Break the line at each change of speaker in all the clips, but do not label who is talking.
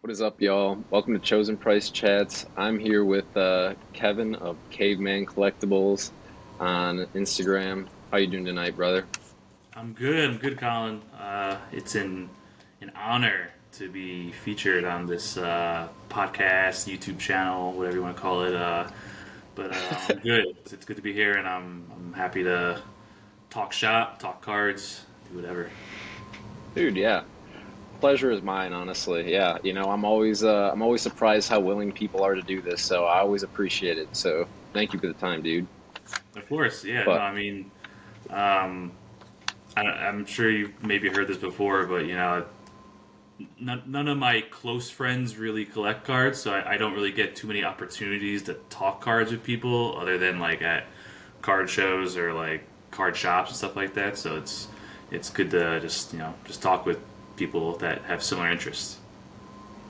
What is up, y'all? Welcome to Chosen Price Chats. I'm here with Kevin of Caveman Collectibles on Instagram. How you doing tonight, brother?
I'm good. I'm good, Colin. It's an honor to be featured on this podcast, YouTube channel, whatever you want to call it. But I'm good. It's good to be here, and I'm happy to talk shop, talk cards, do whatever.
Dude, yeah. Pleasure is mine, honestly. Yeah, I'm always surprised how willing people are to do this, so I always appreciate it. So, thank you for the time, dude.
Of course, yeah. No,
But
I mean, um, I'm sure you've maybe heard this before, but none of my close friends really collect cards, so I don't really get too many opportunities to talk cards with people other than like at card shows or like card shops and stuff like that. So it's good to just talk with people that have similar interests.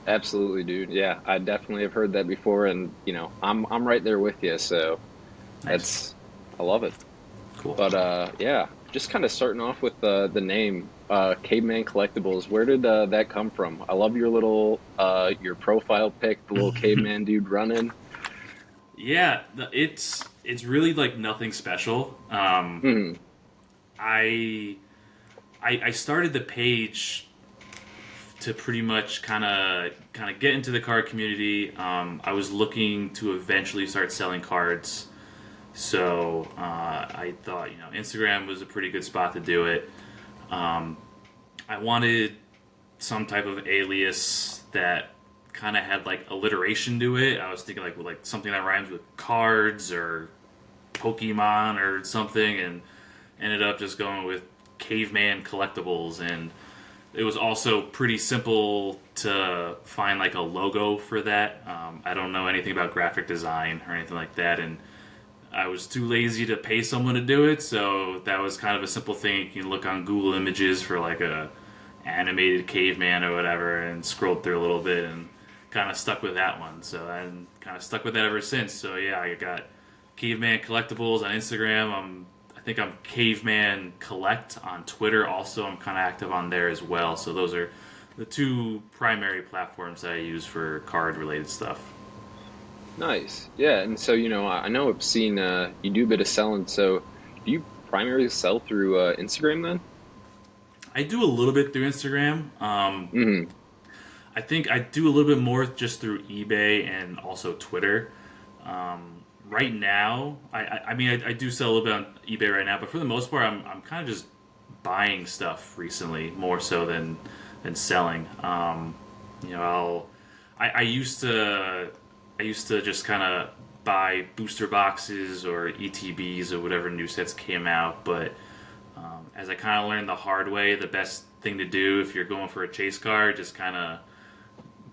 absolutely, dude. Yeah, I definitely have heard that before, and I'm right there with you. So
Nice,
that's I love it.
cool.
But yeah, just kind of starting off with the name, Caveman Collectibles. Where did that come from? I love your little your profile pic, the little caveman dude running.
Yeah, it's really like nothing special.
Hmm.
I I started the page to pretty much kind of get into the card community. I was looking to eventually start selling cards, so I thought Instagram was a pretty good spot to do it. I wanted some type of alias that kind of had like alliteration to it. I was thinking like something that rhymes with cards or Pokemon or something, and ended up just going with Caveman Collectibles. And it was also pretty simple to find like a logo for that. I don't know anything about graphic design or anything like that, and I was too lazy to pay someone to do it, so that was kind of a simple thing. You can look on Google Images for like a animated caveman or whatever, and scrolled through a little bit and kind of stuck with that one. So I kind of stuck with that ever since. So yeah, I got Caveman Collectibles on Instagram. I think I'm Caveman Collect on Twitter. Also, I'm kind of active on there as well. So those are the two primary platforms that I use for card related stuff.
Nice. Yeah, and so I know I've seen you do a bit of selling. So do you primarily sell through Instagram then?
I do a little bit through Instagram.
Hmm.
I think I do a little bit more just through eBay and also Twitter. Right now, I mean, I do sell a little bit on eBay right now, but for the most part, I'm kind of just buying stuff recently more so than selling. I used to just kind of buy booster boxes or ETBs or whatever new sets came out, but as I kind of learned the hard way, the best thing to do if you're going for a chase card, just kind of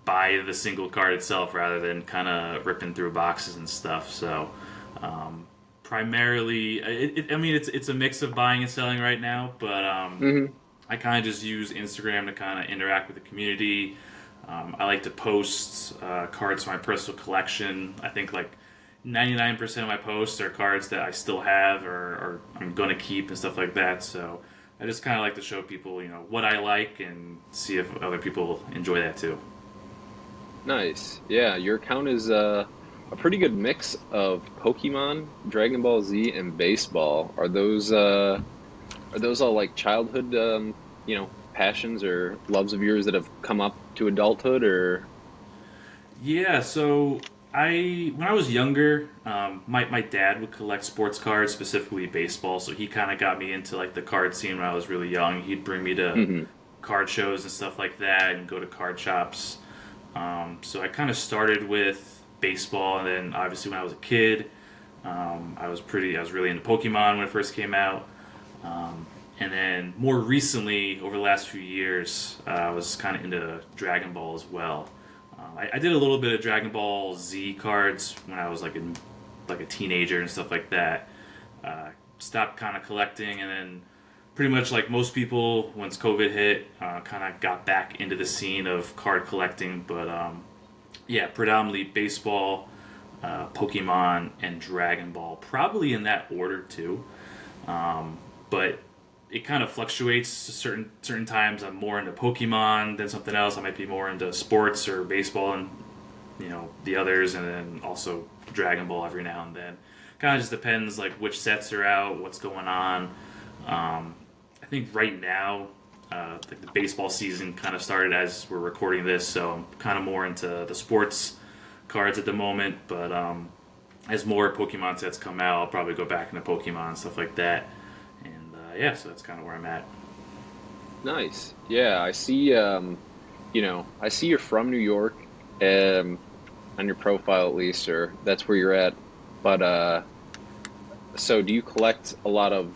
buy the single card itself rather than kind of ripping through boxes and stuff. So, primarily, I mean, it's a mix of buying and selling right now, but
Hmm.
I kind of just use Instagram to kind of interact with the community. I like to post cards from my personal collection. I think like 99% of my posts are cards that I still have or I'm going to keep and stuff like that. So I just kind of like to show people, what I like and see if other people enjoy that too.
Nice. Yeah, your account is a pretty good mix of Pokemon, Dragon Ball Z, and baseball. Are those all like childhood passions or loves of yours that have come up to adulthood or
Yeah, so when I was younger, my dad would collect sports cards, specifically baseball. So he kind of got me into like the card scene when I was really young. He'd bring me to
hmm.
card shows and stuff like that, and go to card shops. So I kind of started with baseball, and then obviously when I was a kid, I was really into Pokemon when it first came out. And then more recently, over the last few years, I was kind of into Dragon Ball as well. I did a little bit of Dragon Ball Z cards when I was like a teenager and stuff like that. Stopped kind of collecting, and then pretty much like most people, once COVID hit, kind of got back into the scene of card collecting. But yeah, predominantly baseball, Pokemon, and Dragon Ball, probably in that order too. But it kind of fluctuates. Certain times I'm more into Pokemon than something else. I might be more into sports or baseball and the others, and then also Dragon Ball every now and then. Kind of just depends like which sets are out, what's going on. I think right now, like the baseball season kind of started as we're recording this, so I'm kind of more into the sports cards at the moment. But as more Pokemon sets come out, I'll probably go back into Pokemon and stuff like that. And yeah, so that's kind of where I'm at.
Nice. Yeah, I see. I see you're from New York, um, on your profile at least, or that's where you're at. But so do you collect a lot of,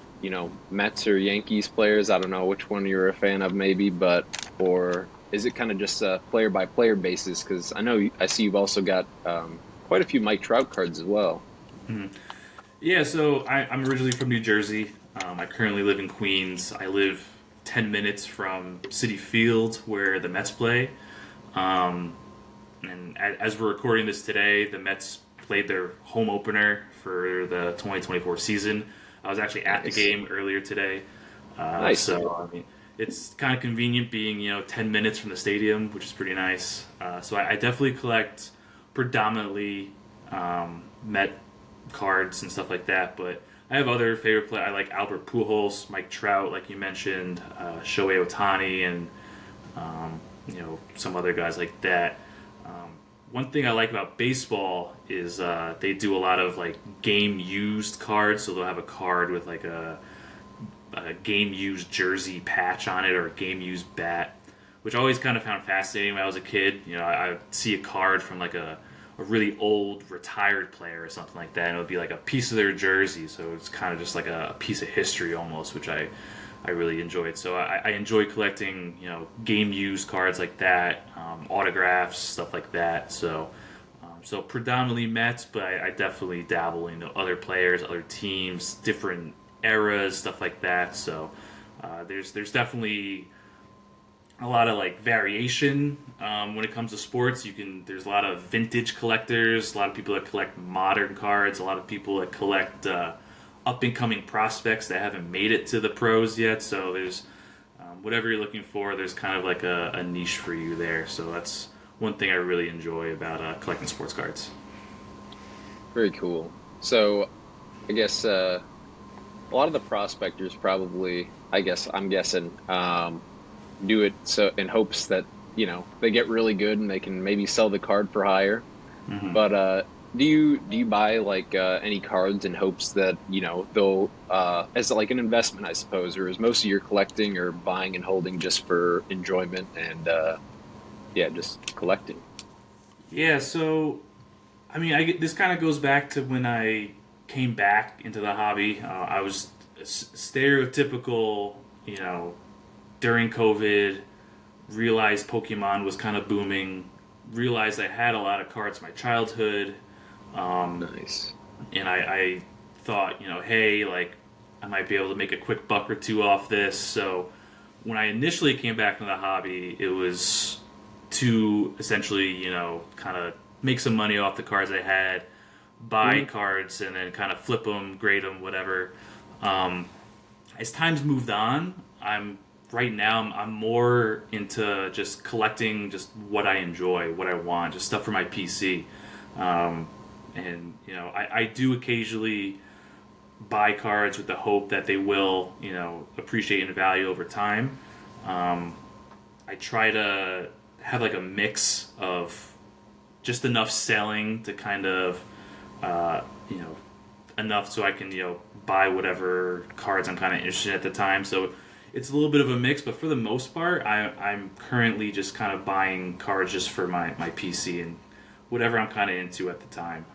Mets or Yankees players? I don't know which one you're a fan of, maybe, but or is it kind of just a player by player basis? Because I see you've also got quite a few Mike Trout cards as well.
Yeah, so I'm originally from New Jersey. I currently live in Queens. I live 10 minutes from City Field where the Mets play. Um, and as we're recording this today, the Mets played their home opener for the 2024 season. I was actually at the
Nice,
game earlier today.
nice.
So I mean, it's kind of convenient being 10 minutes from the stadium, which is pretty nice. So I definitely collect predominantly Met cards and stuff like that, but I have other favorite players. I like Albert Pujols, Mike Trout, like you mentioned, Shohei Ohtani, and some other guys like that. One thing I like about baseball is they do a lot of like game used cards. So they'll have a card with like a game used jersey patch on it or a game used bat, which I always kind of found fascinating when I was a kid. I see a card from like a really old retired player or something like that, and it would be like a piece of their jersey. So it's kind of just like a piece of history almost, which I really enjoyed. So I enjoy collecting, game used cards like that, autographs, stuff like that. So predominantly Mets, but I definitely dabble into other players, other teams, different eras, stuff like that. So there's definitely a lot of like variation when it comes to sports. There's a lot of vintage collectors, a lot of people that collect modern cards, a lot of people that collect up and coming prospects that haven't made it to the pros yet. So there's whatever you're looking for, there's kind of like a niche for you there. So that's one thing I really enjoy about collecting sports cards.
Very cool. So I guess a lot of the prospectors probably, I guess I'm guessing, do it so in hopes that they get really good and they can maybe sell the card for higher.
Hmm.
But do you buy like any cards in hopes that they'll as like an investment, I suppose, or is most of your collecting or buying and holding just for enjoyment and yeah, just collecting?
Yeah, so I mean, this kind of goes back to when I came back into the hobby. I was stereotypical, you know, during COVID, realized Pokemon was kind of booming, realized I had a lot of cards from my childhood, um,
Nice.
and I thought, hey, like, I might be able to make a quick buck or two off this. So when I initially came back into the hobby, it was to essentially, kind of make some money off the cards I had, buy
Hmm.
cards, and then kind of flip them, grade them, whatever. Um, as time's moved on, I'm more into just collecting just what I enjoy, what I want, just stuff for my PC. Um, and I do occasionally buy cards with the hope that they will appreciate in value over time. Um, I try to have like a mix of just enough selling to kind of uh, you know enough so I can buy whatever cards I'm kind of interested in at the time. So it's a little bit of a mix, but for the most part, I'm currently just kind of buying cards just for my PC and whatever I'm kind of into at the time.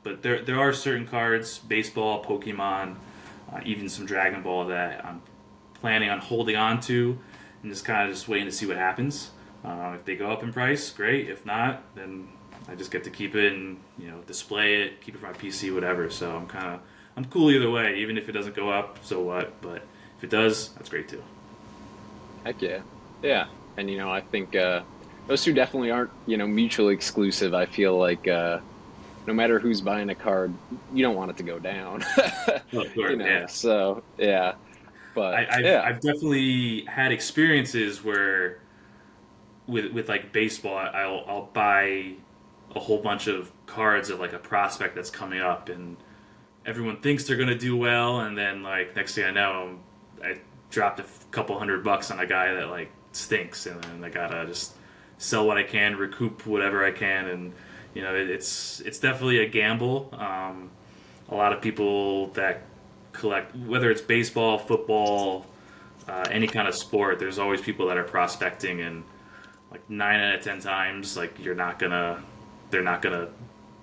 But there are certain cards, baseball, Pokemon, even some Dragon Ball that I'm planning on holding on to and just kind of just waiting to see what happens. If they go up in price, great. If not, then I just get to keep it and display it, keep it for my PC, whatever. So I'm cool either way. Even if it doesn't go up, so what? But if it does, that's great too.
Heck yeah. Yeah. And I think those two definitely aren't, mutually exclusive. I feel like no matter who's buying a card, you don't want it to go down.
Oh, sure, yeah.
So yeah. But
I've
yeah,
definitely had experiences where with like baseball, I'll buy a whole bunch of cards of like a prospect that's coming up, and everyone thinks they're gonna do well, and then like next thing I know, I dropped a couple $100 on a guy that like stinks, and then I gotta just sell what I can, recoup whatever I can, and it's definitely a gamble. A lot of people that collect, whether it's baseball, football, any kind of sport, there's always people that are prospecting, and like 9 out of 10 times, like they're not gonna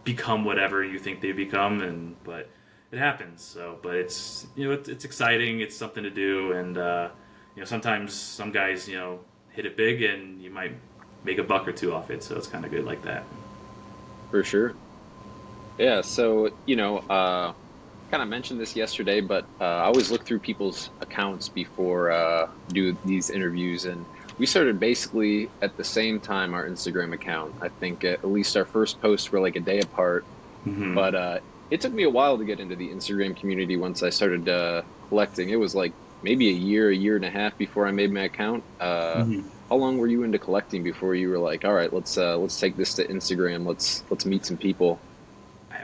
become whatever you think they become, and but it happens. So, but it's it's exciting. It's something to do, and sometimes some guys hit it big, and you might make a buck or two off it. So it's kind of good like that.
for sure. Yeah, so kind of mentioned this yesterday, but I always look through people's accounts before do these interviews, and we started basically at the same time our Instagram account. I think at least our first posts were like a day apart,
Hmm.
but it took me a while to get into the Instagram community once I started collecting. It was like maybe a year and a half before I made my account.
Hmm.
How long were you into collecting before you were like, all right, let's take this to Instagram. Let's meet some people.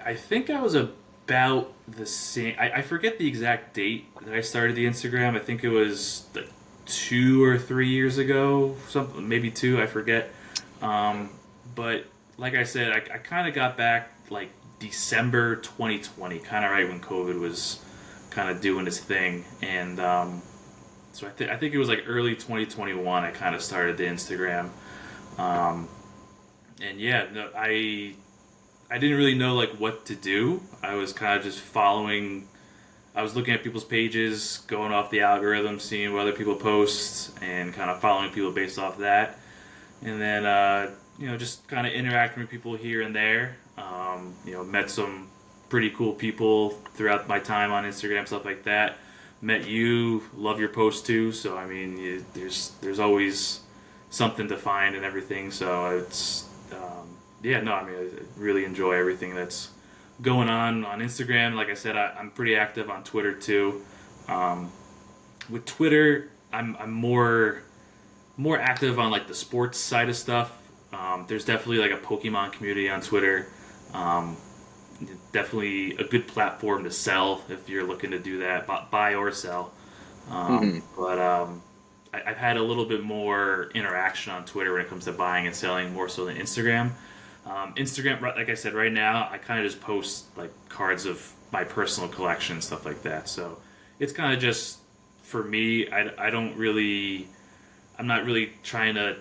I think I was about the same. I forget the exact date that I started the Instagram. I think it was like 2 or 3 years ago, something maybe two. I forget. Um, but like I said, I kind of got back like December 2020, kind of right when COVID was kind of doing its thing, and so I think it was like early 2021. I kind of started the Instagram, um, and yeah, no, I didn't really know like what to do. I was kind of just following. I was looking at people's pages, going off the algorithm, seeing what other people post, and kind of following people based off that. And then just kind of interacting with people here and there. Met some pretty cool people throughout my time on Instagram, stuff like that. Met you, love your posts too. So I mean, there's always something to find and everything. So it's yeah, no, I mean, I really enjoy everything that's going on Instagram. Like I said, I'm pretty active on Twitter too. Um, with Twitter, I'm more active on like the sports side of stuff. There's definitely like a Pokemon community on Twitter. Um, Definitely a good platform to sell if you're looking to do that, buy or sell.
Hmm.
But I've had a little bit more interaction on Twitter when it comes to buying and selling more so than Instagram. Instagram, like I said, right now I kind of just post like cards of my personal collection, stuff like that. So it's kind of just for me. I don't really, I'm not really trying to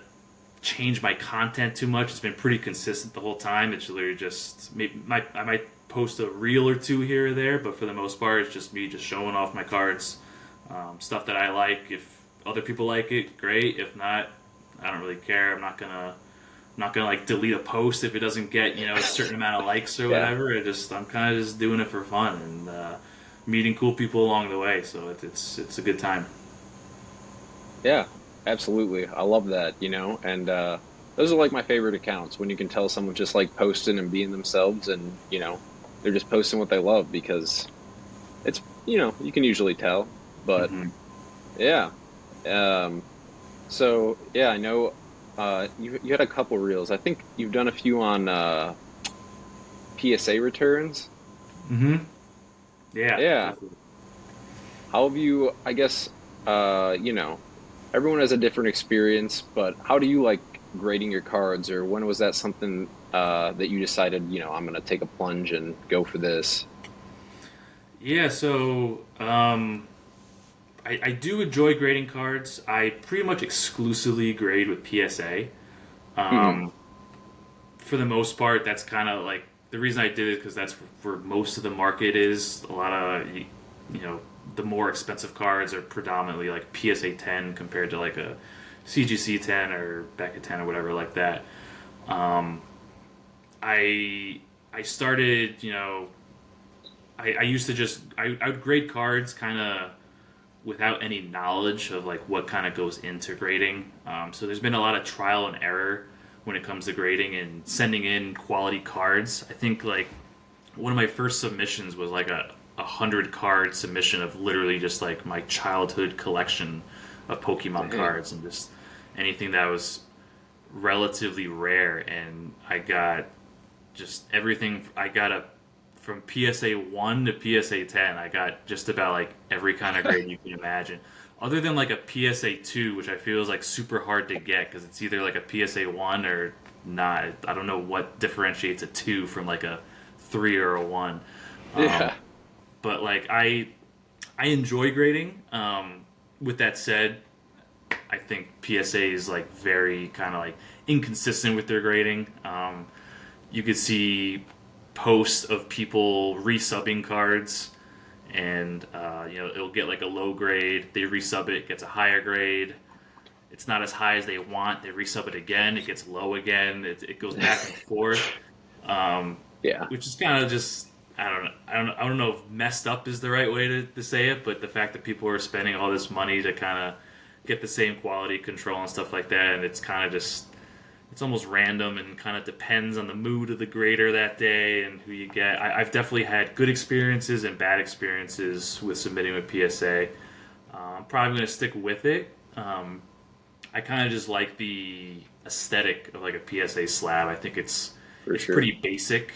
change my content too much. It's been pretty consistent the whole time. It's literally just I might post a reel or two here or there, but for the most part, it's just me just showing off my cards, stuff that I like. If other people like it, great. If not, I don't really care. I'm not gonna like delete a post if it doesn't get a certain amount of likes or
Yeah.
whatever. I'm kind of just doing it for fun and meeting cool people along the way. So it's a good time.
Yeah, absolutely. I love that, and those are like my favorite accounts when you can tell someone just like posting and being themselves and, they're just posting what they love because it's, you can usually tell. But
Hmm.
yeah. Um, so yeah, I know you had a couple reels. I think you've done a few on PSA returns.
Hmm. Yeah,
Yeah.
definitely.
How have you, I guess, everyone has a different experience, but how do you like grading your cards, or when was that something that you decided, I'm gonna take a plunge and go for this?
Yeah, so I do enjoy grading cards. I pretty much exclusively grade with PSA.
Hmm.
Um, for the most part, that's kind of like the reason I did it because that's where most of the market is. A lot of you know the more expensive cards are predominantly like PSA 10 compared to like a CGC 10 or Becca 10 or whatever like that. Um, I I started I used to just I would grade cards kind of without any knowledge of like what kind of goes into grading. So there's been a lot of trial and error when it comes to grading and sending in quality cards. I think like one of my first submissions was like 100 card submission of literally just like my childhood collection of Pokemon
Dang.
cards and just anything that was relatively rare. And I got just everything. I got a from PSA 1 to PSA 10. I got just about like every kind of grade you can imagine. Other than like a PSA 2, which I feel is like super hard to get because it's either like a PSA 1 or not. I don't know what differentiates a 2 from like a 3 or a 1. Um,
Yeah,
but like I enjoy grading. With that said, I think PSA is like very kind of like inconsistent with their grading. You could see posts of people resubbing cards, and it'll get like a low grade. They resub it, gets a higher grade. It's not as high as they want. They resub it again, it gets low again. It goes back and forth, um,
yeah.
which is kind of just I don't know if messed up is the right way to say it, but the fact that people are spending all this money to kind of get the same quality control and stuff like that, and it's kind of just it's almost random and kind of depends on the mood of the grader that day and who you get. I've definitely had good experiences and bad experiences with submitting with PSA. I'm probably going to stick with it. I kind of just like the aesthetic of like a PSA slab. I think
For
it's
sure.
pretty basic,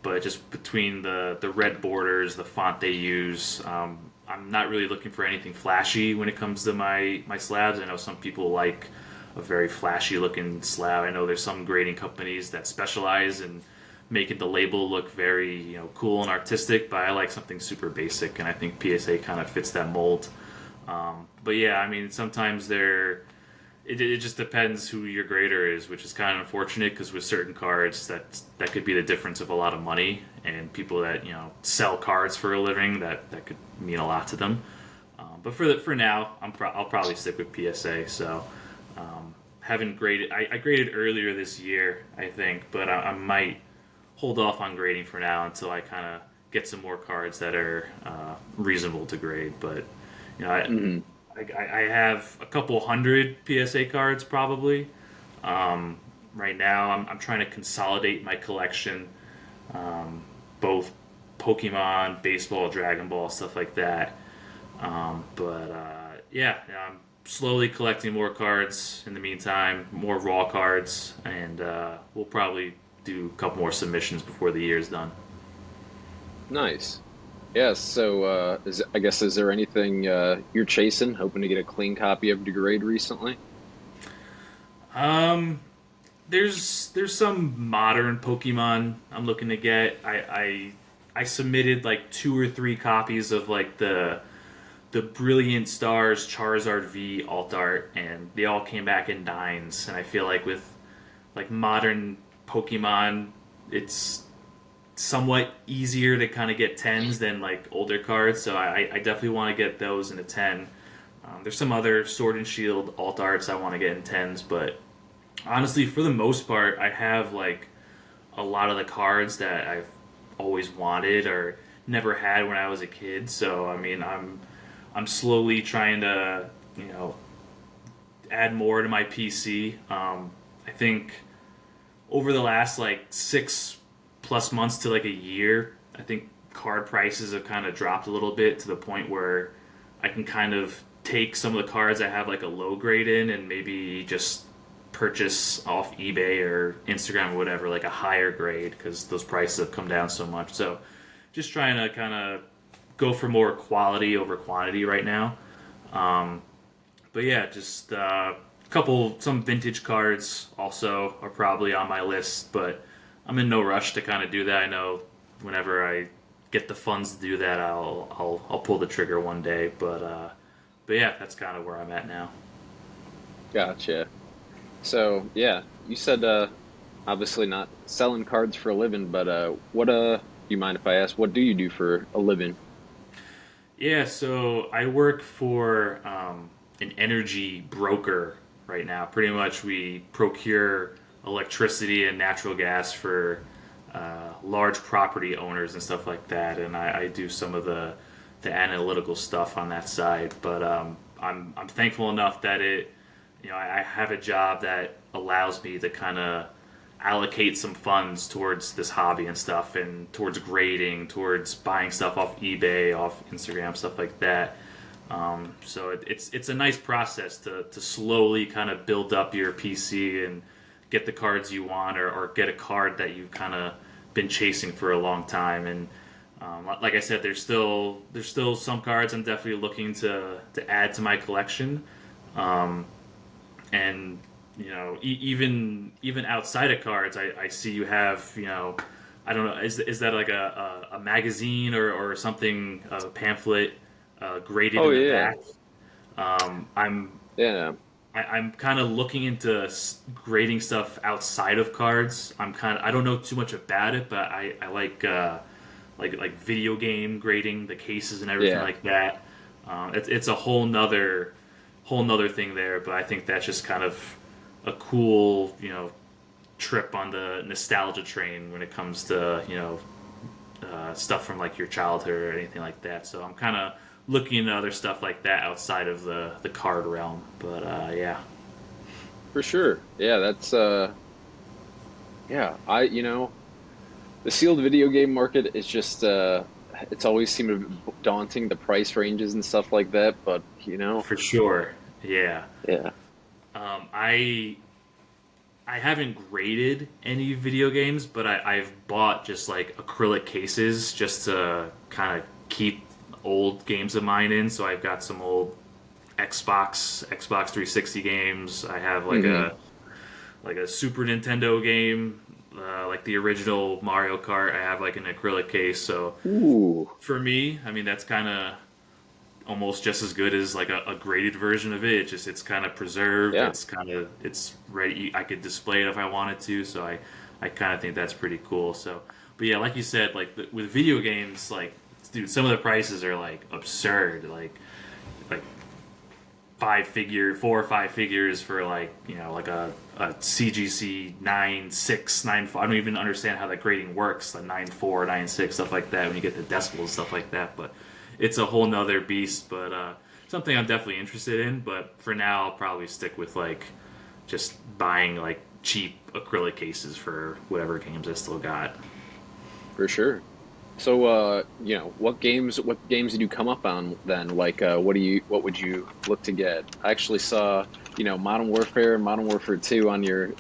but just between the red borders, the font they use, I'm not really looking for anything flashy when it comes to my slabs. I know some people like a very flashy looking slab. I know there's some grading companies that specialize in making the label look very cool and artistic, but I like something super basic, and I think PSA kind of fits that mold. But yeah, I mean sometimes it just depends who your grader is, which is kind of unfortunate because with certain cards that could be the difference of a lot of money, and people that sell cards for a living that could mean a lot to them. But for now, I'll probably stick with PSA. So haven't graded. I graded earlier this year, I think, but I might hold off on grading for now until I kind of get some more cards that are reasonable to grade. But you know, I,
Hmm.
I have a couple hundred PSA cards probably. Right now, I'm trying to consolidate my collection, both Pokemon, baseball, Dragon Ball, stuff like that. But yeah, I'm slowly collecting more cards in the meantime, more raw cards, and we'll probably do a couple more submissions before the year's done.
Nice. Yeah, so I guess is there anything you're chasing, hoping to get a clean copy of Degrade recently?
Um, there's some modern Pokemon I'm looking to get. I submitted like 2 or 3 copies of like the Brilliant Stars Charizard V alt art, and they all came back in nines. And I feel like with like modern Pokemon, it's somewhat easier to kind of get tens than like older cards. So I definitely want to get those in a 10. There's some other Sword and Shield alt arts I want to get in tens, but honestly, for the most part, I have like a lot of the cards that I've always wanted or never had when I was a kid. So I mean, I'm slowly trying to add more to my PC. I think over the last like 6+ months to like a year, I think card prices have kind of dropped a little bit to the point where I can kind of take some of the cards I have like a low grade in and maybe just purchase off eBay or Instagram or whatever like a higher grade because those prices have come down so much. So just trying to kind of go for more quality over quantity right now. Um, but yeah, just some vintage cards also are probably on my list, but I'm in no rush to kind of do that. I know whenever I get the funds to do that, I'll pull the trigger one day. But yeah, that's kind of where I'm at now.
Gotcha. So yeah, you said obviously not selling cards for a living, but what you mind if I ask, what do you do for a living?
Yeah, so I work for an energy broker right now. Pretty much, we procure electricity and natural gas for large property owners and stuff like that, and I do some of the analytical stuff on that side. But I'm thankful enough that I have a job that allows me to kind of allocate some funds towards this hobby and stuff, and towards grading, towards buying stuff off eBay, off Instagram, stuff like that. So it's a nice process to slowly kind of build up your PC and get the cards you want, or get a card that you've kind of been chasing for a long time. And like I said, there's still some cards I'm definitely looking to add to my collection. And even outside of cards, I see you have, I don't know, is that like a magazine, or something, a pamphlet, graded
Oh
in the
yeah,
back. Um, I'm
yeah.
I'm kind of looking into grading stuff outside of cards. I don't know too much about it, but I like video game grading, the cases and everything
Yeah,
like that. It's a whole nother thing there, but I think that's just kind of a cool, trip on the nostalgia train when it comes to, stuff from like your childhood or anything like that. So I'm kind of looking into other stuff like that outside of the card realm. But yeah,
for sure. Yeah, that's yeah. The sealed video game market is just it's always seemed a bit daunting, the price ranges and stuff like that. But
for sure. Yeah.
yeah,
I haven't graded any video games, but I've bought just like acrylic cases just to kind of keep old games of mine in. So I've got some old Xbox 360 games. I have
hmm,
like a Super Nintendo game, like the original Mario Kart. I have like an acrylic case. So
ooh,
for me, I mean that's kind of almost just as good as like a graded version of it. It's kind of preserved.
yeah,
It's ready. I could display it if I wanted to. So I kind of think that's pretty cool. So, but yeah, like you said, like with video games, like dude, some of the prices are like absurd. Like 4 or 5 figures for like like a CGC 9.6 9.4. I don't even understand how that grading works. The 9.4 9.6 stuff like that when you get the decibels and stuff like that. But it's a whole nother beast. But something I'm definitely interested in. But for now, I'll probably stick with like just buying like cheap acrylic cases for whatever games I still got.
for sure. So, what games did you come up on then? Like, what would you look to get? I actually saw, Modern Warfare and Modern Warfare 2 on your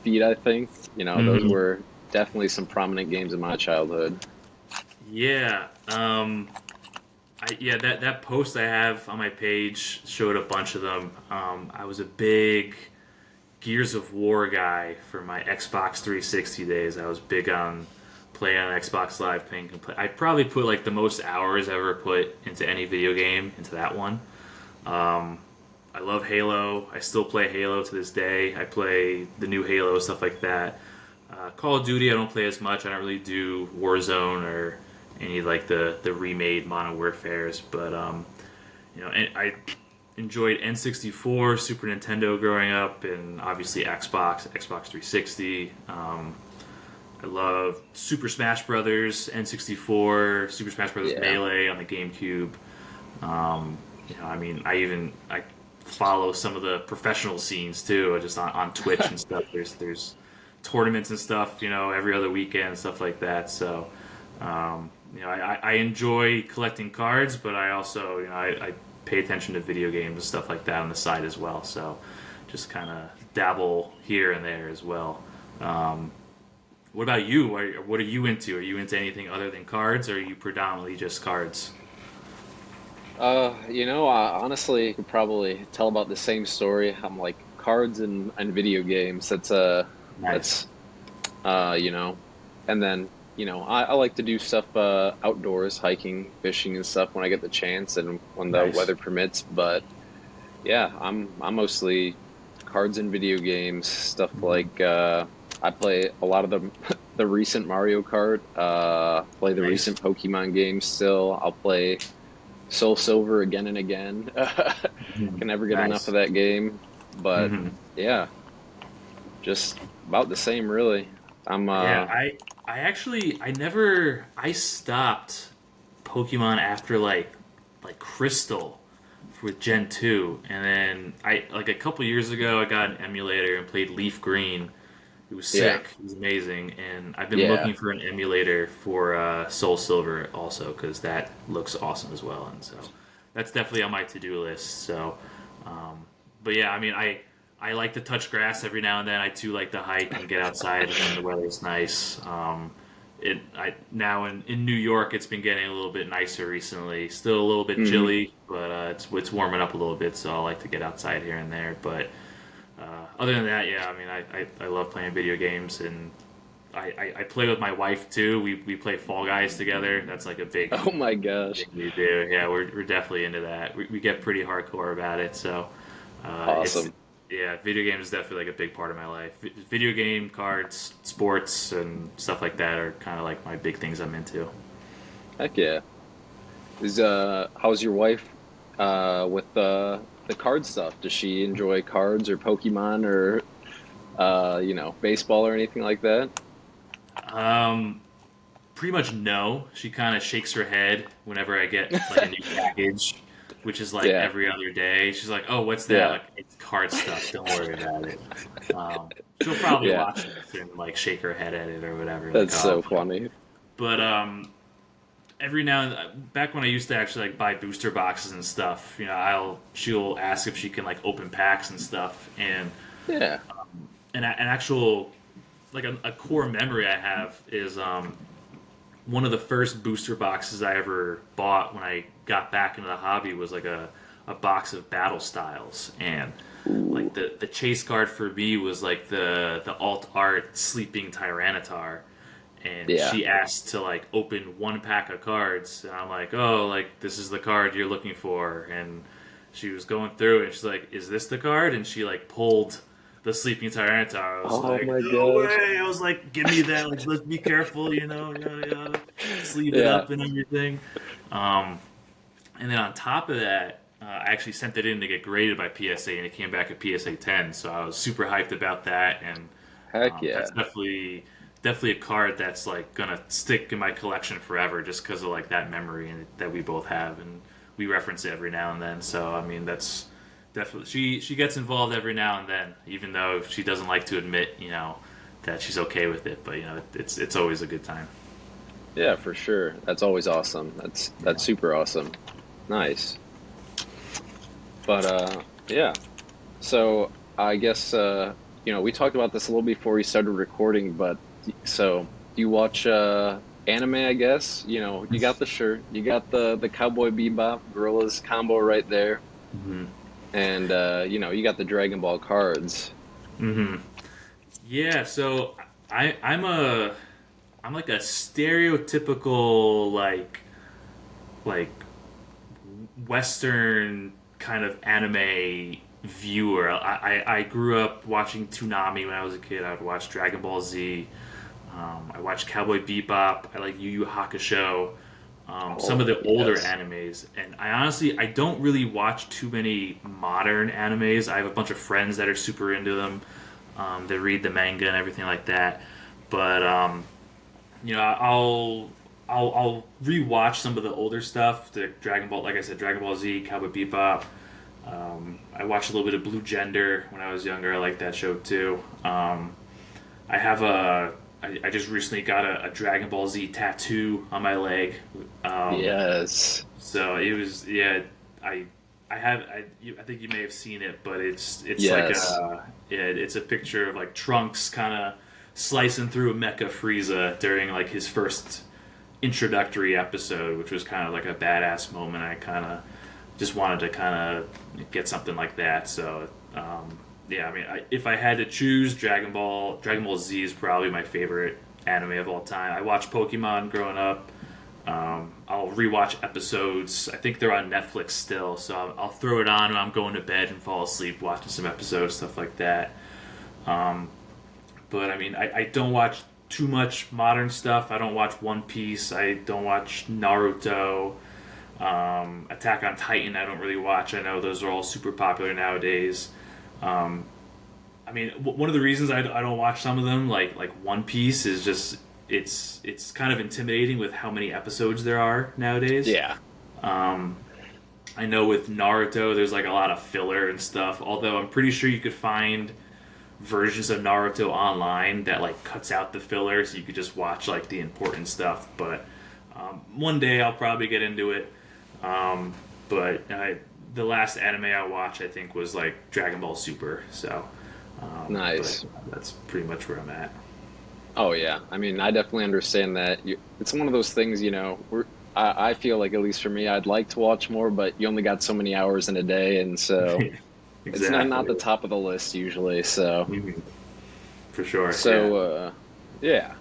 feed, I think. Those
Mhm.
were definitely some prominent games in my childhood.
Yeah. Yeah, that post I have on my page showed a bunch of them. I was a big Gears of War guy for my Xbox 360 days. I was big on playing on Xbox Live, playing. I probably put like the most hours ever put into any video game into that one. Um, I love Halo. I still play Halo to this day. I play the new Halo, stuff like that. Call of Duty, I don't play as much. I don't really do Warzone or any like the remade Modern Warfares, but and I enjoyed N64, Super Nintendo growing up, and obviously Xbox 360. I love Super Smash Brothers, N64, Super Smash Brothers
Yeah.
Melee on the GameCube. I mean, I follow some of the professional scenes too, just on Twitch and stuff. There's tournaments and stuff, every other weekend and stuff like that. So, I enjoy collecting cards, but I also, I pay attention to video games and stuff like that on the side as well. So, just kind of dabble here and there as well. Um, what about you? What are you into? Are you into anything other than cards, or are you predominantly just cards?
I honestly could probably tell about the same story. I'm like cards and video games.
Nice.
That's uh, you know, and then I like to do stuff outdoors, hiking, fishing, and stuff when I get the chance and when the
Nice.
weather permits. But yeah, I'm mostly cards and video games stuff
Mhm.
like I play a lot of the the recent Mario Kart. Play the
Nice.
recent Pokemon games still. I'll play Soul Silver again and again.
Mhm.
Can never get enough of
Nice.
that game. But
Hmm.
yeah, just about the same really. I'm
Yeah, I stopped Pokemon after like Crystal with Gen 2, and then I like a couple years ago I got an emulator and played Leaf Green, It was
Yeah.
sick. It was amazing, and I've been
Yeah.
looking for an emulator for Soul Silver also because that looks awesome as well. And so that's definitely on my to-do list. So, um, but yeah, I mean, I like to touch grass every now and then. I too like to hike and get outside when the weather's nice. Now in New York, it's been getting a little bit nicer recently. Still a little bit
Hmm.
chilly, but it's warming up a little bit. So I like to get outside here and there. But other than that, yeah, I mean, I love playing video games, and I play with my wife too. We play Fall Guys together. That's like a big
Oh my gosh.
thing we do. Yeah, we're definitely into that. We get pretty hardcore about it. So it's
Awesome.
yeah, video games is definitely like a big part of my life. Video game, cards, sports, and stuff like that are kind of like my big things I'm into.
Heck yeah. Is how's your wife with the card stuff? Does she enjoy cards or Pokemon or baseball or anything like that?
Um, Pretty much no. She kind of shakes her head whenever I get like a new package, which is like
Yeah.
every other day. She's like, "Oh, what's that?"
Yeah.
Like, it's card stuff. Don't worry about it. She'll probably
Yeah.
watch this and like shake her head at it or whatever. Like,
That's
oh,
so funny.
but every now and back when I used to actually like buy booster boxes and stuff, she'll ask if she can like open packs and stuff, and
Yeah.
an actual like a core memory I have is one of the first booster boxes I ever bought when I got back into the hobby was like a box of battle styles, and
Ooh.
like the chase card for me was like the alt art sleeping Tyranitar, and
Yeah.
she asked to like open one pack of cards, and I'm like, oh, like this is the card you're looking for, and she was going through it, and she's like, is this the card? And she like pulled the sleeping Tyranitar. I was
Oh
like,
my
no
gosh.
way! I was like, give me that. Like, let's be careful, yada yada. Sleeve it
Yeah.
up and everything. Um, and then on top of that, I actually sent it in to get graded by PSA, and it came back at PSA 10. So I was super hyped about that, and
Heck
that's
yeah.
definitely a card that's like gonna stick in my collection forever, just because of like that memory and that we both have, and we reference it every now and then. So I mean, that's definitely she gets involved every now and then, even though she doesn't like to admit, that she's okay with it. But it's always a good time.
Yeah, for sure. That's always awesome. That's super awesome. Nice. But yeah. So I guess we talked about this a little before we started recording, but so do you watch anime, I guess? You got the shirt, you got the Cowboy Bebop Gorillas combo right there,
Hmm.
and you got the Dragon Ball cards.
Hmm. Yeah, so I'm like a stereotypical like Western kind of anime viewer. I grew up watching Toonami when I was a kid. I would watch Dragon Ball Z. I watched Cowboy Bebop. I like Yu Yu Hakusho. Some of
Oh,
the older
yes.
animes, and I don't really watch too many modern animes. I have a bunch of friends that are super into them. They read the manga and everything like that. But you know, I'll rewatch some of the older stuff, the Dragon Ball, like I said, Dragon Ball Z, Cowboy Bebop. I watched a little bit of Blue Gender when I was younger. I like that show too. I have I just recently got a Dragon Ball Z tattoo on my leg. Um,
Yes.
so it was yeah. I I think you may have seen it, but it's like
Yes.
a yeah, it's a picture of like Trunks kind of slicing through a Mecha Frieza during like his first introductory episode, which was kind of like a badass moment. I kind of just wanted to kind of get something like that. So yeah, I mean, if I had to choose, Dragon Ball Z is probably my favorite anime of all time. I watched Pokemon growing up. I'll rewatch episodes. I think they're on Netflix still, so I'll throw it on when I'm going to bed and fall asleep watching some episodes, stuff like that. Um, but I mean, I don't watch too much modern stuff. I don't watch One Piece. I don't watch Naruto. Attack on Titan, I don't really watch. I know those are all super popular nowadays. Um, I mean, one of the reasons I don't watch some of them, like One Piece, is just it's kind of intimidating with how many episodes there are nowadays.
Yeah.
Um, I know with Naruto, there's like a lot of filler and stuff. Although I'm pretty sure you could find versions of Naruto online that like cuts out the filler, so you could just watch like the important stuff. But one day I'll probably get into it. Um, but the last anime I watched, I think, was like Dragon Ball Super. So, but
Nice.
that's pretty much where I'm at.
Oh yeah. I mean, I definitely understand that. It's one of those things, I feel like at least for me, I'd like to watch more, but you only got so many hours in a day, and so it's not
Exactly.
the top of the list usually. So
Mhm. For sure. Yeah.
so yeah.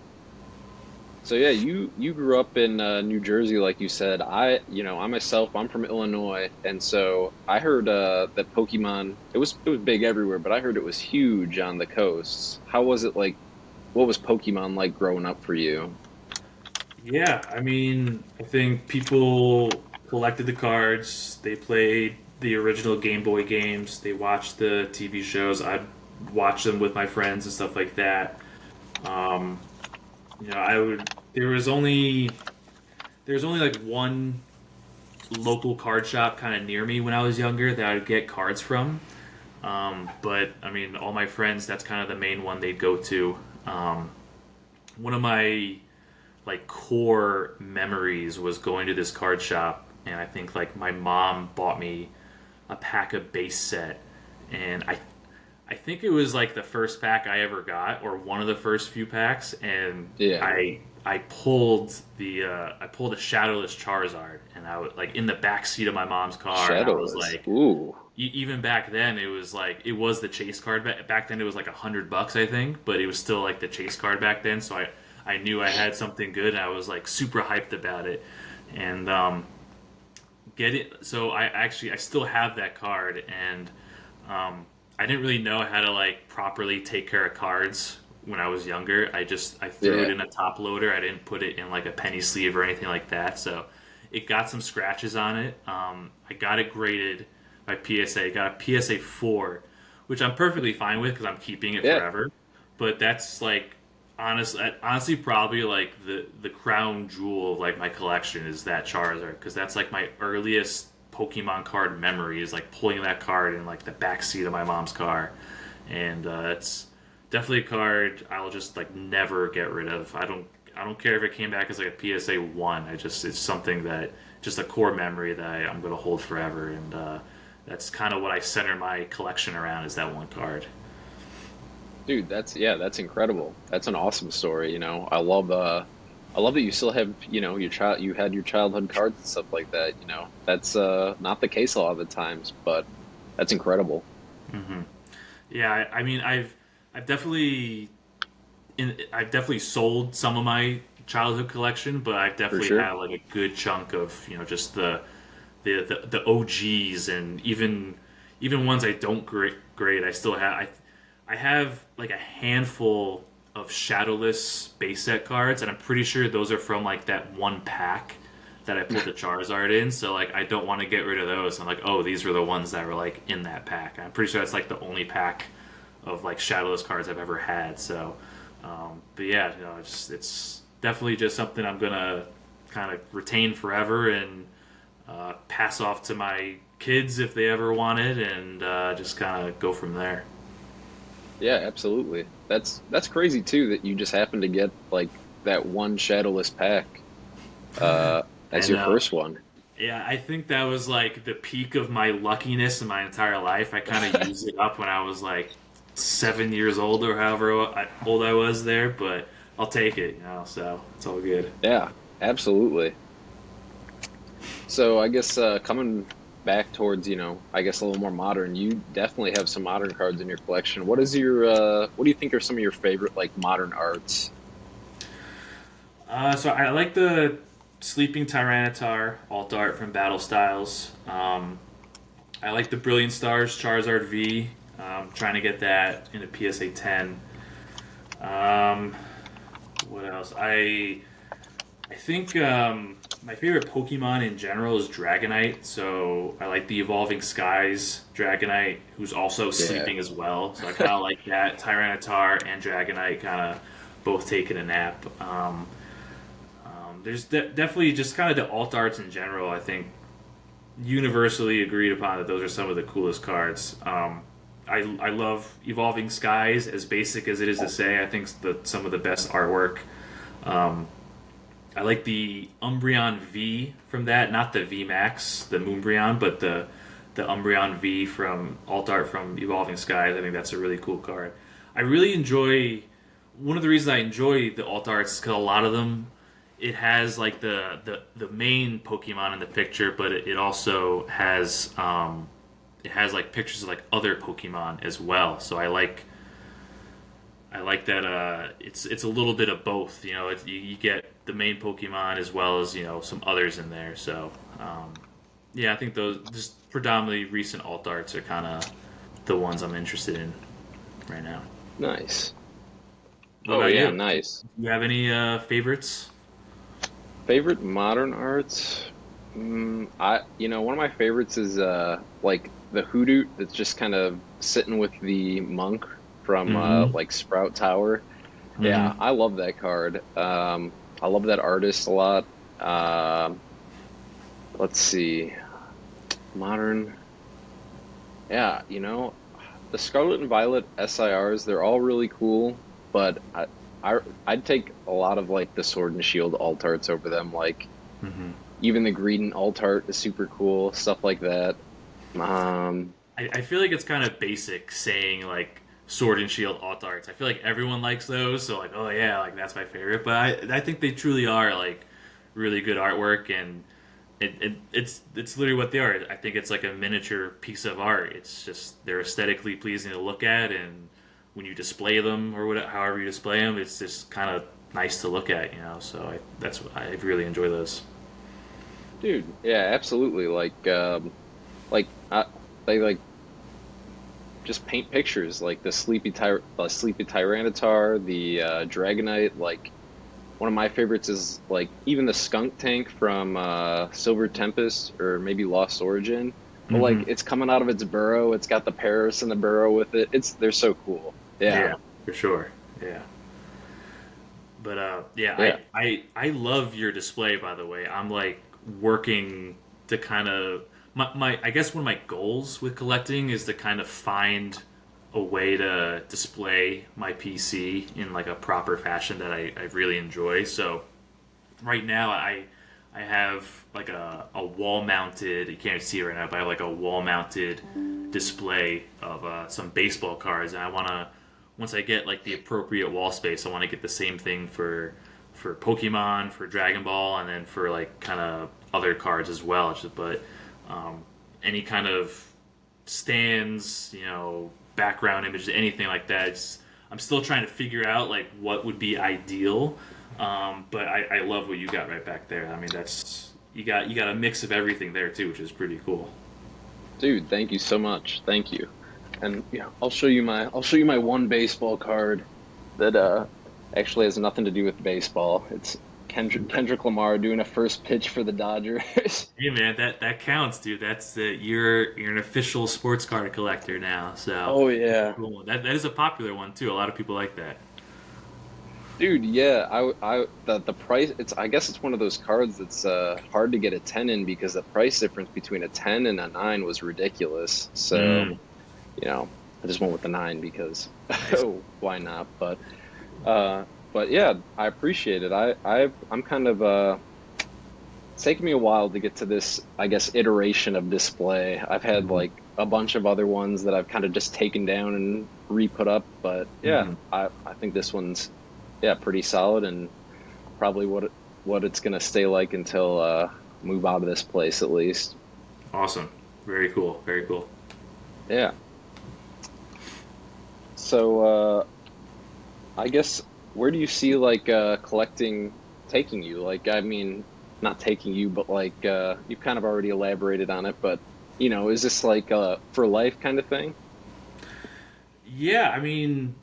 So yeah, you grew up in New Jersey, like you said. I myself, I'm from Illinois, and so I heard that Pokemon it was big everywhere, but I heard it was huge on the coasts. How was it like? What was Pokemon like growing up for you?
Yeah, I mean, I think people collected the cards, they played the original Game Boy games, they watched the TV shows. I'd watch them with my friends and stuff like that. Um, I would. There was only like one local card shop kind of near me when I was younger that I would get cards from. But I mean, all my friends, that's kind of the main one they'd go to. One of my like core memories was going to this card shop, and I think like my mom bought me a pack of base set, and I think it was like the first pack I ever got, or one of the first few packs, and
Yeah,
I pulled I pulled a Shadowless Charizard, and I was like in the back seat of my mom's car, and I was
Shadowless.
like,
Ooh,
even back then it was like it was the chase card. Back then it was like $100, I think, but it was still like the chase card back then. So I knew I had something good, and I was like super hyped about it, and get it. So I still have that card, and I didn't really know how to like properly take care of cards when I was younger. I threw it
yeah.
in a top loader. I didn't put it in like a penny sleeve or anything like that. So it got some scratches on it. I got it graded by PSA. Got a PSA 4, which I'm perfectly fine with because I'm keeping it
Yeah,
forever. But that's like honestly probably like the crown jewel of like my collection is that Charizard, because that's like my earliest Pokemon card memory is like pulling that card in like the back seat of my mom's car, and it's definitely a card I'll just like never get rid of. I don't care if it came back as like a PSA 1. It's something that just a core memory that I'm gonna hold forever, and that's kind of what I center my collection around is that one card.
dude, that's incredible. That's an awesome story. I love that you still have, you had your childhood cards and stuff like that. That's not the case a lot of the times, but that's incredible
Yeah, I mean, I've definitely sold some of my childhood collection, but I've
for
definitely
sure.
had like a good chunk of just the OGs, and even ones I don't grade. I still have I have like a handful of shadowless base set cards, and I'm pretty sure those are from like that one pack that I pulled the Charizard in. So like I don't want to get rid of those. I'm like, oh, these were the ones that were like in that pack. I'm pretty sure that's like the only pack of like shadowless cards I've ever had. So, but yeah, it's definitely just something I'm gonna kind of retain forever and pass off to my kids if they ever want it, and just kind of go from there.
Yeah, absolutely. That's crazy too that you just happened to get like that one shadowless pack uh as
And
your first one.
yeah, I think that was like the peak of my luckiness in my entire life. I kind of used it up when I was like 7 years old or however old I was there, but I'll take it. So it's all good.
Yeah, absolutely. So I guess coming back towards, I guess a little more modern, you definitely have some modern cards in your collection. What do you think are some of your favorite like modern arts?
So I like the Sleeping Tyranitar alt art from Battle Styles. I like the Brilliant Stars Charizard V. Trying to get that in a PSA 10. Um, what else? I think my favorite Pokemon in general is Dragonite. So I like the Evolving Skies Dragonite, who's also
Yeah.
sleeping as well. So I kind of like that. Tyranitar and Dragonite kind of both taking a nap. There's definitely just kind of the alt arts in general. I think universally agreed upon that those are some of the coolest cards. I love Evolving Skies. As basic as it is to say, I think some of the best artwork. Um, I like the Umbreon V from that, not the V Max, the Moonbreon, but the Umbreon V from alt art from Evolving Skies. I think that's a really cool card. I really enjoy. One of the reasons I enjoy the alt arts is because a lot of them, it has like the main Pokemon in the picture, but it also has it has like pictures of like other Pokemon as well. So I like that it's a little bit of both. You know, you get the main Pokemon as well as some others in there. So yeah, I think those just predominantly recent alt arts are kind of the ones I'm interested in right now.
Nice.
What
Oh
about
yeah,
you? Do
nice.
you have any favorites?
Favorite modern arts? I one of my favorites is like the Hoodoo that's just kind of sitting with the monk from
Mm-hmm.
like Sprout Tower. Yeah,
Mm-hmm.
I love that card. I love that artist a lot. Let's see, modern. Yeah, the Scarlet and Violet SIRs, they're all really cool, but I'd take a lot of like the Sword and Shield alt arts over them. Like
Mm-hmm.
even the Green alt art is super cool, stuff like that. Um,
I feel like it's kind of basic saying like Sword and Shield alt arts. I feel like everyone likes those, so like, oh yeah, like that's my favorite. But I think they truly are like really good artwork, and it's literally what they are. I think it's like a miniature piece of art. It's just they're aesthetically pleasing to look at, and when you display them or whatever, however you display them, it's just kind of nice to look at, you know. So that's what I really enjoy those.
Dude, yeah, absolutely. Like they like just paint pictures, like the Sleepy Tyranitar, the Dragonite. Like one of my favorites is like even the Skunk Tank from Silver Tempest or maybe Lost Origin. But like
Hmm.
it's coming out of its burrow. It's got the Paris in the burrow with it. They're so cool. Yeah,
Yeah, for sure. Yeah. But yeah,
yeah.
I love your display. By the way, I'm like working to kind of my I guess one of my goals with collecting is to kind of find a way to display my PC in like a proper fashion that I really enjoy. So right now I have like a wall mounted. You can't see it right now, but I have like a wall mounted display of some baseball cards, and I want to once I get like the appropriate wall space, I want to get the same thing for Pokemon, for Dragon Ball, and then for like kind of other cards as well. But um, any kind of stands, background images, anything like that. I'm still trying to figure out like what would be ideal. But I love what you got right back there. I mean, that's you got a mix of everything there too, which is pretty cool.
Dude, thank you so much. Thank you. And yeah, I'll show you my one baseball card that actually has nothing to do with baseball. It's Kendrick Lamar doing a first pitch for the Dodgers.
Hey man, that counts, dude. That's you're an official sports card collector now. So
Oh
that's a
yeah.
cool one. That is a popular one too. A lot of people like that.
Dude, yeah, the price, I guess it's one of those cards that's hard to get a 10 in because the price difference between a 10 and a 9 was ridiculous. So,
Mm,
I just went with the 9 because
nice.
why not? But yeah, I appreciate it. I'm kind of it's taken me a while to get to this, I guess, iteration of display. I've had
Hmm.
like a bunch of other ones that I've kind of just taken down and re-put up, but yeah,
Hmm.
I think this one's yeah, pretty solid and probably what it's gonna stay like until move out of this place at least.
Awesome. Very cool. Very cool.
Yeah. So I guess where do you see like collecting taking you? Like I mean, not taking you, but like you've kind of already elaborated on it, but is this like a for life kind of thing?
Yeah, I mean,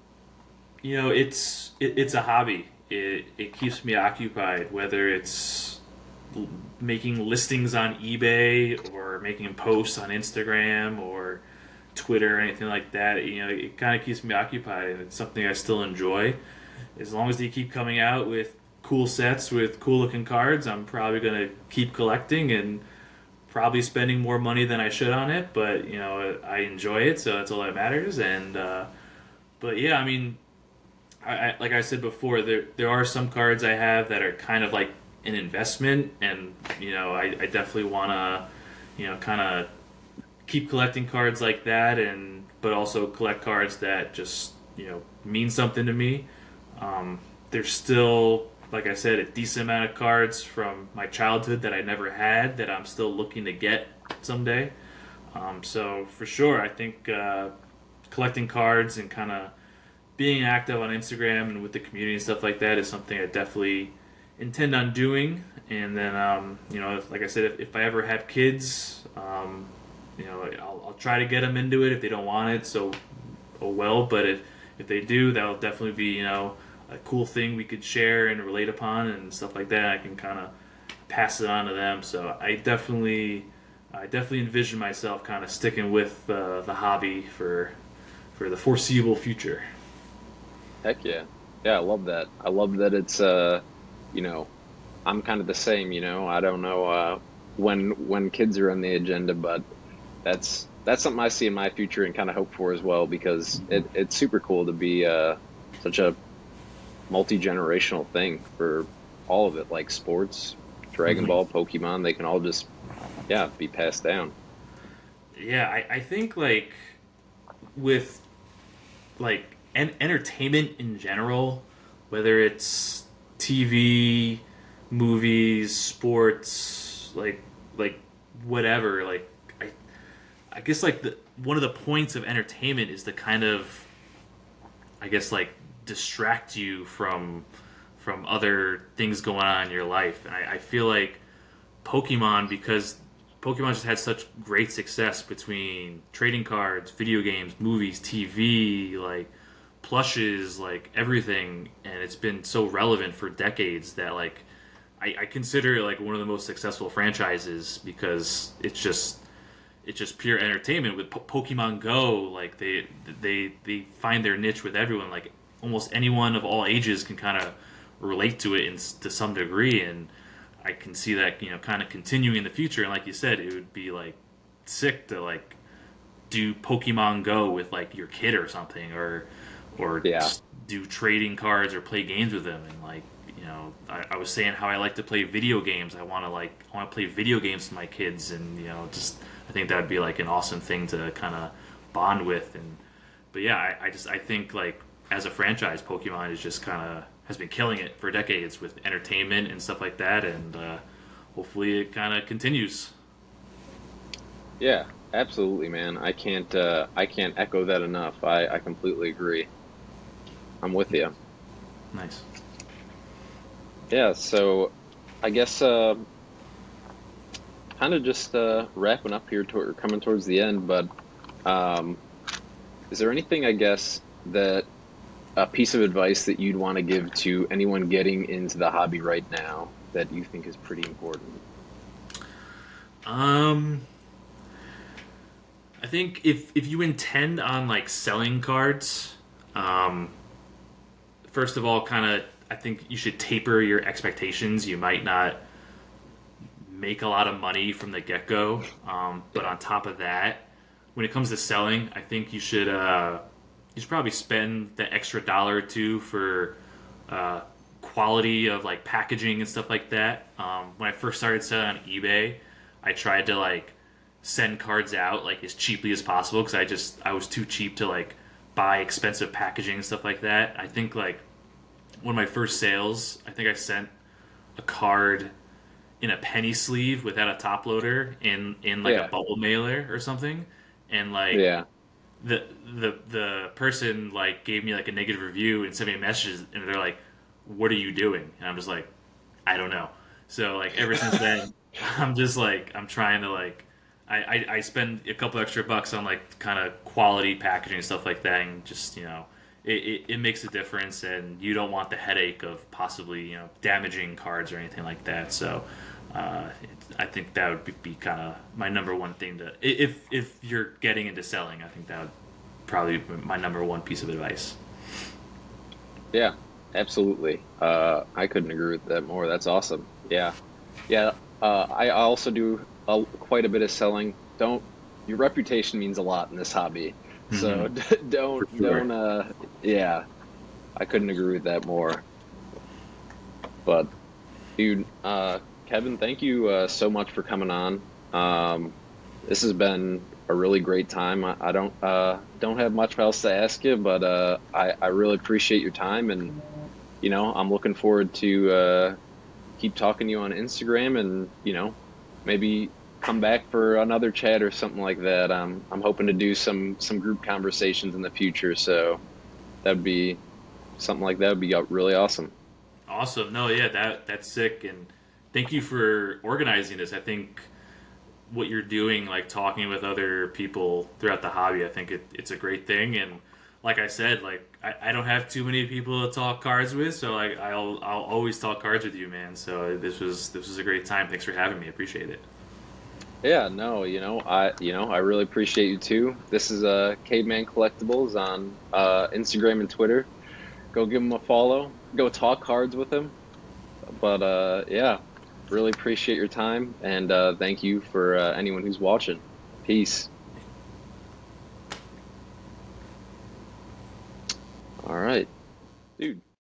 it's a hobby. It keeps me occupied, whether it's making listings on eBay or making posts on Instagram or Twitter or anything like that. It kind of keeps me occupied, and it's something I still enjoy. As long as they keep coming out with cool sets with cool looking cards, I'm probably gonna keep collecting and probably spending more money than I should on it, but I enjoy it, so that's all that matters. And but yeah, I mean, like I said before, there are some cards I have that are kind of like an investment, and I definitely want to kind of keep collecting cards like that, and but also collect cards that just mean something to me. There's still, like I said, a decent amount of cards from my childhood that I never had that I'm still looking to get someday. So for sure, I think collecting cards and kind of being active on Instagram and with the community and stuff like that is something I definitely intend on doing. And then, like I said, if I ever have kids, I'll try to get them into it. If they don't want it, so oh well. But if they do, that'll definitely be a cool thing we could share and relate upon and stuff like that. I can kind of pass it on to them. So I definitely envision myself kind of sticking with the hobby for the foreseeable future.
Heck yeah. Yeah, I love that. I love that it's you know, I'm kind of the same, I don't know when kids are on the agenda, but that's something I see in my future and kind of hope for as well because it's super cool to be such a multi-generational thing for all of it, like sports, Dragon
Mhm.
Ball, Pokemon, they can all just yeah, be passed down.
Yeah, I think like with like entertainment in general, whether it's TV, movies, sports, like whatever, like I I guess like the one of the points of entertainment is to kind of I guess like distract you from other things going on in your life. And I feel like Pokemon because Pokemon just had such great success between trading cards, video games, movies, TV, like plushes, like everything, and it's been so relevant for decades that like I consider it like one of the most successful franchises because it's just pure entertainment with Pokemon Go. Like they find their niche with everyone. Like almost anyone of all ages can kind of relate to it to some degree, and I can see that kind of continuing in the future. And like you said, it would be like sick to like do Pokemon Go with like your kid or something, or
Yeah.
just do trading cards or play games with them. And like I was saying how I like to play video games. I want to play video games with my kids, and just I think that'd be like an awesome thing to kind of bond with. And but yeah, I think like as a franchise, Pokemon is just kind of has been killing it for decades with entertainment and stuff like that, and hopefully it kind of continues.
Yeah, absolutely, man. I can't echo that enough. I completely agree. I'm with you.
Nice.
Yeah, so I guess kind of just wrapping up here toward coming towards the end, but um is there anything I guess that a piece of advice that you'd want to give to anyone getting into the hobby right now that you think is pretty important?
Um, I think if you intend on like selling cards, um, first of all, kind of I think you should taper your expectations. You might not make a lot of money from the get go, but
Yeah.
on top of that, when it comes to selling, I think you should probably spend the extra dollar or two for uh, quality of like packaging and stuff like that. When I first started selling on eBay, I tried to like send cards out like as cheaply as possible because I was too cheap to like buy expensive packaging and stuff like that. I think like one of my first sales, I think I sent a card in a penny sleeve without a top loader in like a
Yeah.
bubble mailer or something, and like
Yeah.
the person like gave me like a negative review and sent me a message, and they're like, "What are you doing?" And I'm just like, "I don't know." So like ever since then, I'm just like I'm trying to like I spend a couple extra bucks on like kind of quality packaging and stuff like that, and just it makes a difference, and you don't want the headache of possibly damaging cards or anything like that. So I think that would be kind of my number one thing to if you're getting into selling. I think that would probably be my number one piece of advice.
Yeah. Absolutely. I couldn't agree with that more. That's awesome. Yeah. Yeah. I also do. quite a bit of selling. Don't Your reputation means a lot in this hobby. So
Hmm. For sure.
yeah, I couldn't agree with that more. But dude, Kevin, thank you so much for coming on. This has been a really great time. I don't have much else to ask you, but I really appreciate your time, and I'm looking forward to keep talking to you on Instagram, and maybe come back for another chat or something like that. I'm hoping to do some group conversations in the future, so that'd be something like that would be really awesome.
Awesome. No, yeah, that's sick, and thank you for organizing this. I think what you're doing, like talking with other people throughout the hobby, I think it's a great thing. And like I said, like I don't have too many people to talk cards with, so like I'll always talk cards with you, man. So this was a great time. Thanks for having me. Appreciate it.
Yeah, no, I really appreciate you too. This is Caveman Collectibles on Instagram and Twitter. Go give him a follow. Go talk cards with him. But yeah, really appreciate your time, and thank you for anyone who's watching. Peace. All right, dude.